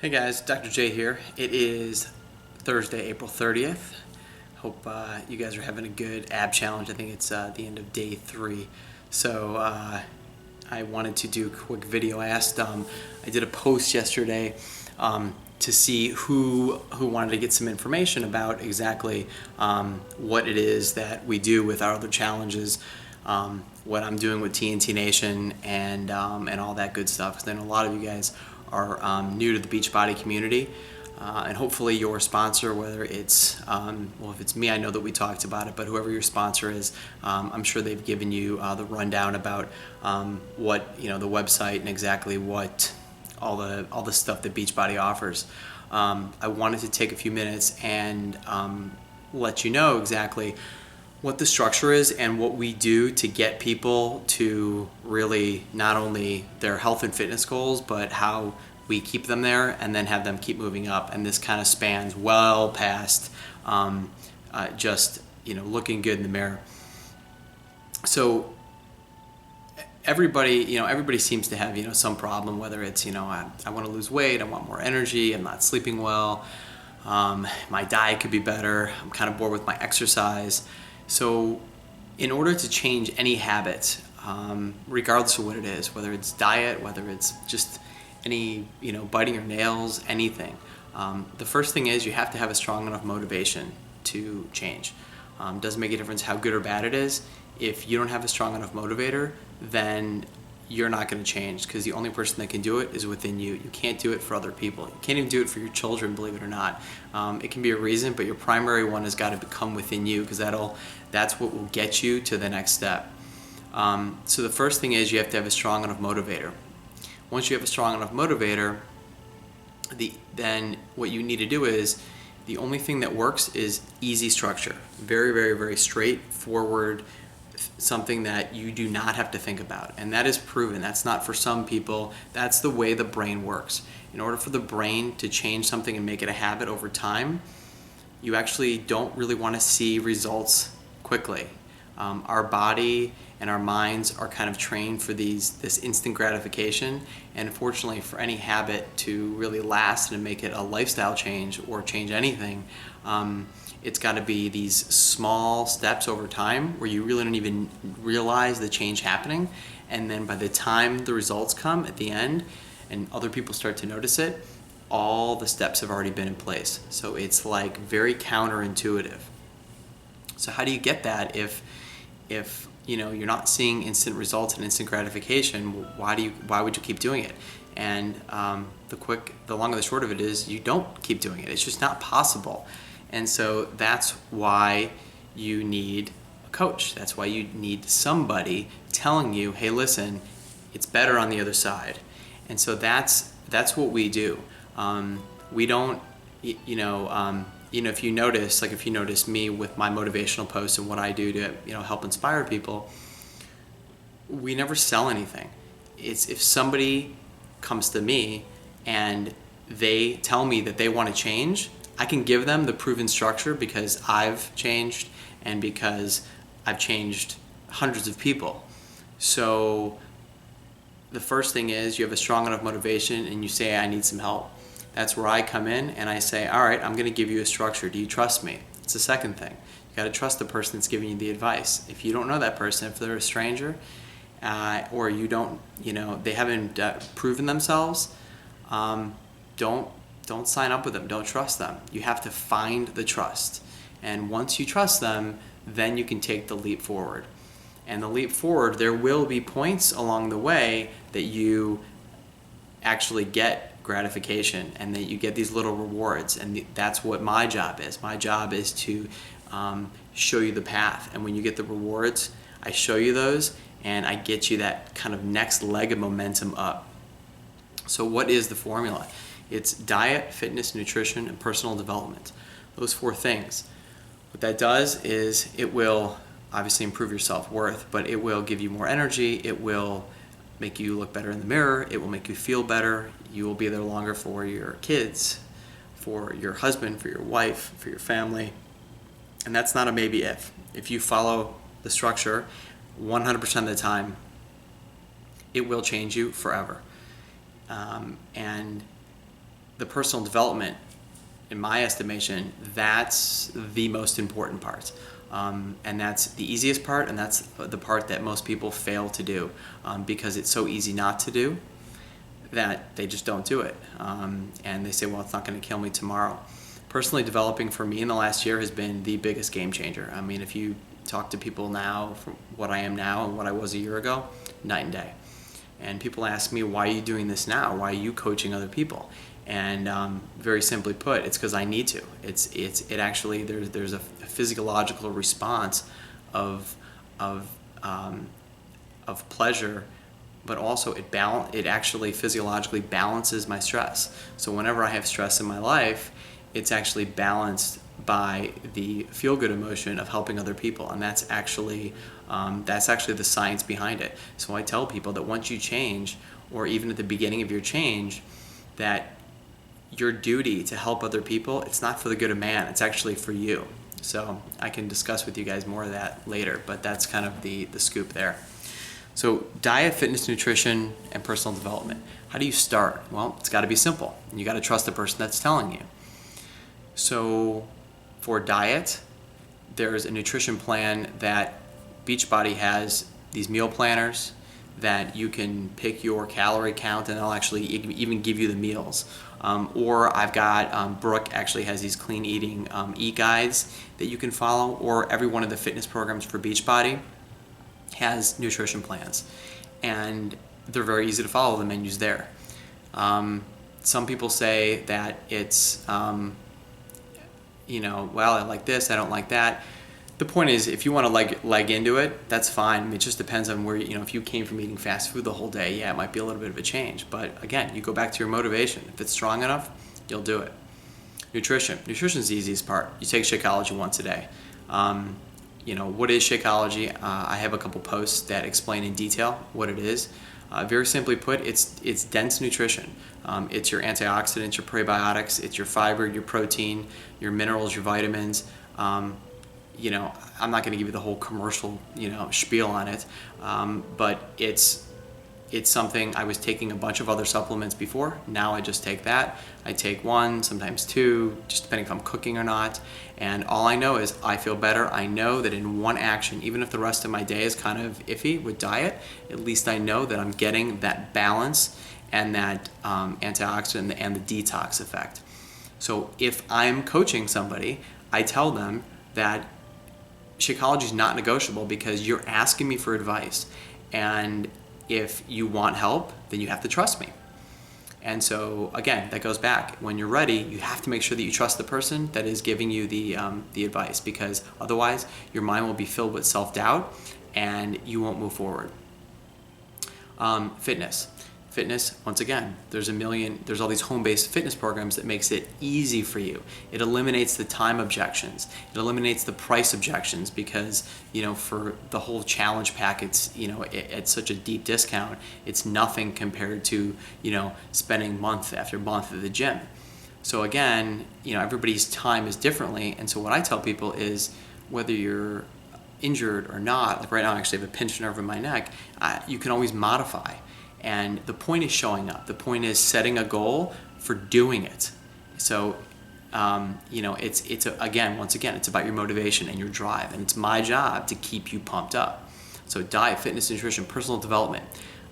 Hey guys, Dr. J here. It is Thursday, April 30th. Hope you guys are having a good ab challenge. I think it's the end of day 3. So I wanted to do a quick video. I did a post yesterday to see who wanted to get some information about exactly what it is that we do with our other challenges, what I'm doing with TNT Nation, and all that good stuff. Because I know a lot of you guys are new to the Beachbody community, and hopefully your sponsor, whether it's if it's me, I know that we talked about it, but whoever your sponsor is, I'm sure they've given you the rundown about what the website and exactly what all the stuff that Beachbody offers. I wanted to take a few minutes and let you know exactly what the structure is and what we do to get people to really not only their health and fitness goals, but how we keep them there and then have them keep moving up. And this kind of spans well past just looking good in the mirror. So everybody seems to have some problem, whether it's I want to lose weight, I want more energy, I'm not sleeping well, my diet could be better, I'm kind of bored with my exercise. So in order to change any habit, regardless of what it is, whether it's diet, whether it's just any, biting your nails, anything, the first thing is you have to have a strong enough motivation to change. Doesn't make a difference how good or bad it is. If you don't have a strong enough motivator, then you're not going to change, because the only person that can do it is within you. You can't do it for other people. You can't even do it for your children, believe it or not. It can be a reason, but your primary one has got to become within you, because that's what will get you to the next step. So the first thing is you have to have a strong enough motivator. Once you have a strong enough motivator, then what you need to do is, the only thing that works is easy structure. Very, very, very straightforward, something that you do not have to think about. And that is proven. That's not for some people. That's the way the brain works. In order for the brain to change something and make it a habit over time, you actually don't really want to see results quickly. Our body and our minds are kind of trained for this instant gratification, and unfortunately for any habit to really last and make it a lifestyle change or change anything, it's got to be these small steps over time where you really don't even realize the change happening, and then by the time the results come at the end and other people start to notice it, all the steps have already been in place. So it's like very counterintuitive. So how do you get that if you're not seeing instant results and instant gratification? Why would you keep doing it? And the long and the short of it is, you don't keep doing it. It's just not possible. And so that's why you need a coach. That's why you need somebody telling you, hey, listen, it's better on the other side. And so that's what we do. We don't, if you notice me with my motivational posts and what I do to help inspire people, we never sell anything. It's if somebody comes to me and they tell me that they want to change, I can give them the proven structure because I've changed and because I've changed hundreds of people. So the first thing is you have a strong enough motivation and you say, I need some help. That's where I come in and I say, all right, I'm going to give you a structure. Do you trust me? It's the second thing. You got to trust the person that's giving you the advice. If you don't know that person, if they're a stranger, or you don't, they haven't proven themselves, don't sign up with them. Don't trust them. You have to find the trust. And once you trust them, then you can take the leap forward. And the leap forward, there will be points along the way that you actually get gratification and that you get these little rewards. And that's what my job is. My job is to show you the path. And when you get the rewards, I show you those and I get you that kind of next leg of momentum up. So what is the formula? It's diet, fitness, nutrition, and personal development. Those 4 things. What that does is it will obviously improve your self-worth, but it will give you more energy. It will make you look better in the mirror. It will make you feel better. You will be there longer for your kids, for your husband, for your wife, for your family. And that's not a maybe if. If you follow the structure 100% of the time, it will change you forever. And the personal development, in my estimation, that's the most important part. And that's the easiest part, and that's the part that most people fail to do, because it's so easy not to do that they just don't do it. And they say, well, it's not going to kill me tomorrow. Personally developing for me in the last year has been the biggest game changer. I mean, if you talk to people now from what I am now and what I was a year ago, night and day. And people ask me, why are you doing this now? Why are you coaching other people? And very simply put, it's because I need to. It actually, there's a physiological response of pleasure, but also it actually physiologically balances my stress. So whenever I have stress in my life, it's actually balanced by the feel-good emotion of helping other people, and that's actually the science behind it. So I tell people that once you change, or even at the beginning of your change, that your duty to help other people, it's not for the good of man, it's actually for you. So I can discuss with you guys more of that later, but that's kind of the scoop there. So diet, fitness, nutrition, and personal development. How do you start? Well, it's got to be simple. You got to trust the person that's telling you. So for diet, there's a nutrition plan that Beachbody has, these meal planners that you can pick your calorie count, and they'll actually even give you the meals. Or I've got, Brooke actually has these clean eating e-guides that you can follow, or every one of the fitness programs for Beachbody has nutrition plans. And they're very easy to follow, the menus there. Some people say that it's, well, I like this, I don't like that. The point is, if you want to leg into it, that's fine. It just depends on where, if you came from eating fast food the whole day, yeah, it might be a little bit of a change. But again, you go back to your motivation. If it's strong enough, you'll do it. Nutrition. Nutrition is the easiest part. You take Shakeology once a day. What is Shakeology? I have a couple posts that explain in detail what it is. Very simply put, it's dense nutrition. It's your antioxidants, your prebiotics, it's your fiber, your protein, your minerals, your vitamins. I'm not going to give you the whole commercial, spiel on it, but it's something. I was taking a bunch of other supplements before. Now I just take that. I take one, sometimes two, just depending if I'm cooking or not. And all I know is I feel better. I know that in one action, even if the rest of my day is kind of iffy with diet, at least I know that I'm getting that balance and that antioxidant and the detox effect. So if I'm coaching somebody, I tell them that Shakeology is not negotiable because you're asking me for advice. And if you want help, then you have to trust me. And so again, that goes back. When you're ready, you have to make sure that you trust the person that is giving you the advice, because otherwise your mind will be filled with self-doubt and you won't move forward. Fitness, once again, there's all these home-based fitness programs that makes it easy for you. It eliminates the time objections. It eliminates the price objections because, for the whole challenge pack, it's, at such a deep discount, it's nothing compared to, spending month after month at the gym. So again, everybody's time is differently. And so what I tell people is, whether you're injured or not, like right now I actually have a pinched nerve in my neck, you can always modify. And the point is showing up. The point is setting a goal for doing it. So, once again, it's about your motivation and your drive. And it's my job to keep you pumped up. So diet, fitness, nutrition, personal development.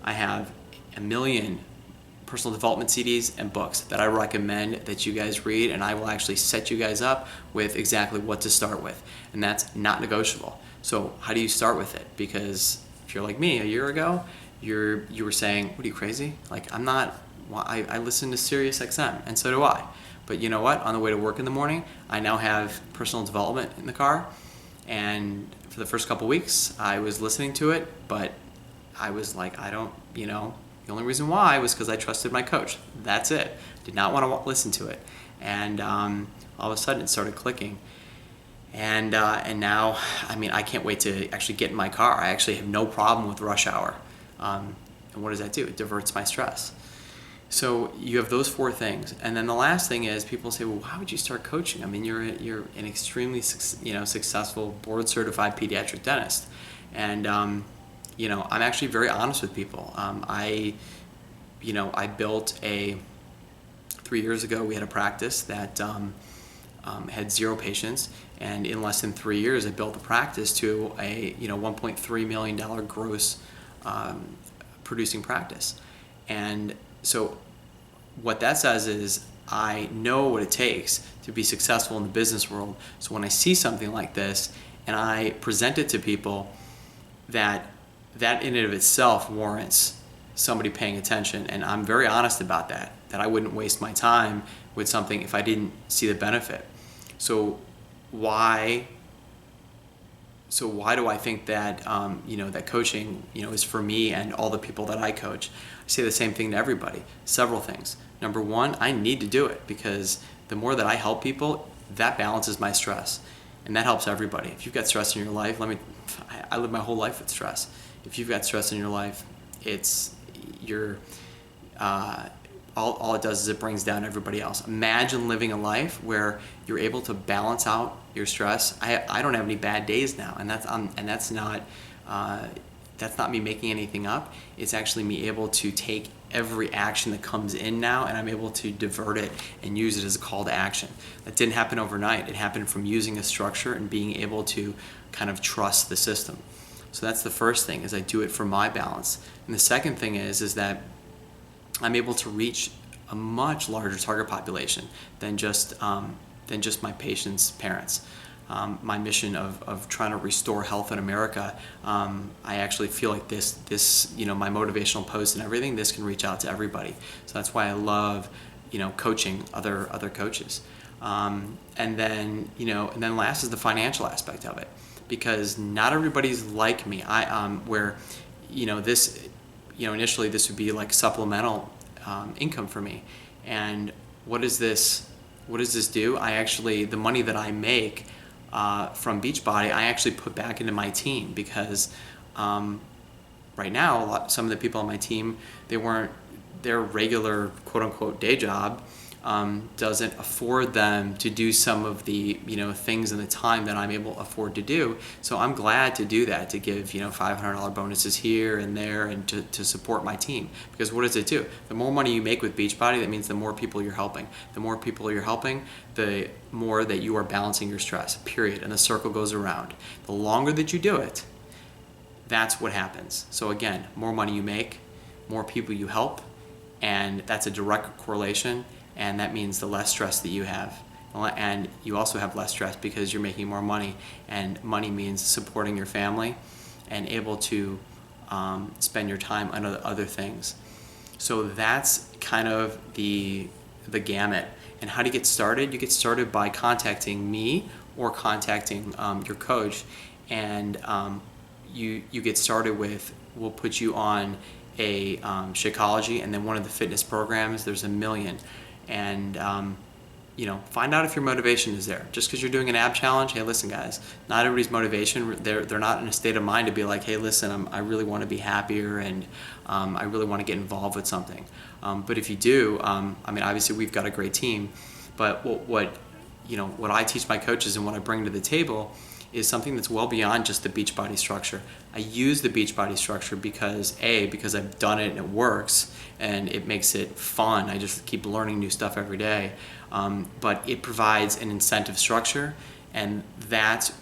I have 1 million personal development CDs and books that I recommend that you guys read. And I will actually set you guys up with exactly what to start with. And that's not negotiable. So how do you start with it? Because if you're like me a year ago, you were saying, what are you, crazy? Like, I'm not, I listen to Sirius XM, and so do I. But you know what? On the way to work in the morning, I now have personal development in the car. And for the first couple weeks, I was listening to it, but I was like, the only reason why was because I trusted my coach. That's it. Did not want to listen to it. And all of a sudden, it started clicking. And now, I can't wait to actually get in my car. I actually have no problem with rush hour. And what does that do? It diverts my stress. So you have those 4 things. And then the last thing is, people say, well, how would you start coaching? You're an extremely successful board-certified pediatric dentist. And, I'm actually very honest with people. I built the 3 years ago, we had a practice that had 0 patients, and in less than 3 years, I built the practice to a $1.3 million gross producing practice. And so what that says is I know what it takes to be successful in the business world. So when I see something like this and I present it to people, that in and of itself warrants somebody paying attention. And I'm very honest about that I wouldn't waste my time with something if I didn't see the benefit. So why do I think that that coaching is for me and all the people that I coach? I say the same thing to everybody. Several things. Number one, I need to do it because the more that I help people, that balances my stress, and that helps everybody. If you've got stress in your life, I live my whole life with stress. If you've got stress in your life, all it does is it brings down everybody else. Imagine living a life where you're able to balance out your stress. I don't have any bad days now, and that's not me making anything up. It's actually me able to take every action that comes in now, and I'm able to divert it and use it as a call to action. That didn't happen overnight. It happened from using a structure and being able to kind of trust the system. So that's the first thing, is I do it for my balance. And the second thing is that I'm able to reach a much larger target population than just my patients' parents. My mission of trying to restore health in America, I actually feel like this my motivational posts and everything, this can reach out to everybody. So that's why I love coaching other coaches. And then last is the financial aspect of it, because not everybody's like me. Initially this would be like supplemental income for me. And what does this do? The money that I make from Beachbody, I actually put back into my team, because right now some of the people on my team, their regular quote unquote day job doesn't afford them to do some of the things in the time that I'm able to afford to do. So I'm glad to do that, to give $500 bonuses here and there, and to support my team. Because what does it do? The more money you make with Beachbody, that means the more people you're helping. The more people you're helping, the more that you are balancing your stress, period. And the circle goes around. The longer that you do it, that's what happens. So again, more money you make, more people you help, and that's a direct correlation. And that means the less stress that you have. And you also have less stress because you're making more money. And money means supporting your family and able to spend your time on other things. So that's kind of the gamut. And how to get started? You get started by contacting me or contacting your coach. And you get started with, we'll put you on a Shakeology, and then one of the fitness programs. There's a million. And find out if your motivation is there. Just because you're doing an ab challenge, hey, listen, guys, not everybody's motivation, they're not in a state of mind to be like, hey, listen, I really want to be happier, and I really want to get involved with something. But if you do, obviously we've got a great team, but what I teach my coaches and what I bring to the table is something that's well beyond just the Beachbody structure. I use the Beachbody structure because I've done it and it works, and it makes it fun. I just keep learning new stuff every day. But it provides an incentive structure, and that's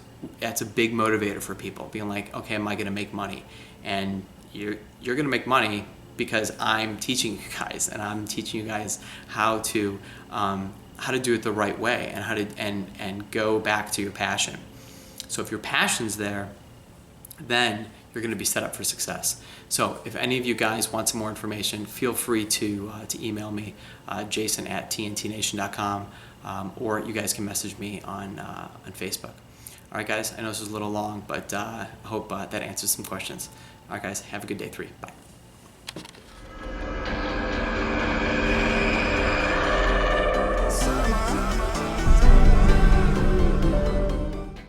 a big motivator for people, being like, okay, am I gonna make money? And you're gonna make money because I'm teaching you guys, and I'm teaching you guys how to do it the right way, and how to and go back to your passion. So if your passion's there, then you're going to be set up for success. So if any of you guys want some more information, feel free to email me, jason@tntnation.com, or you guys can message me on Facebook. All right, guys, I know this was a little long, but I hope that answers some questions. All right, guys, have a good day 3. Bye.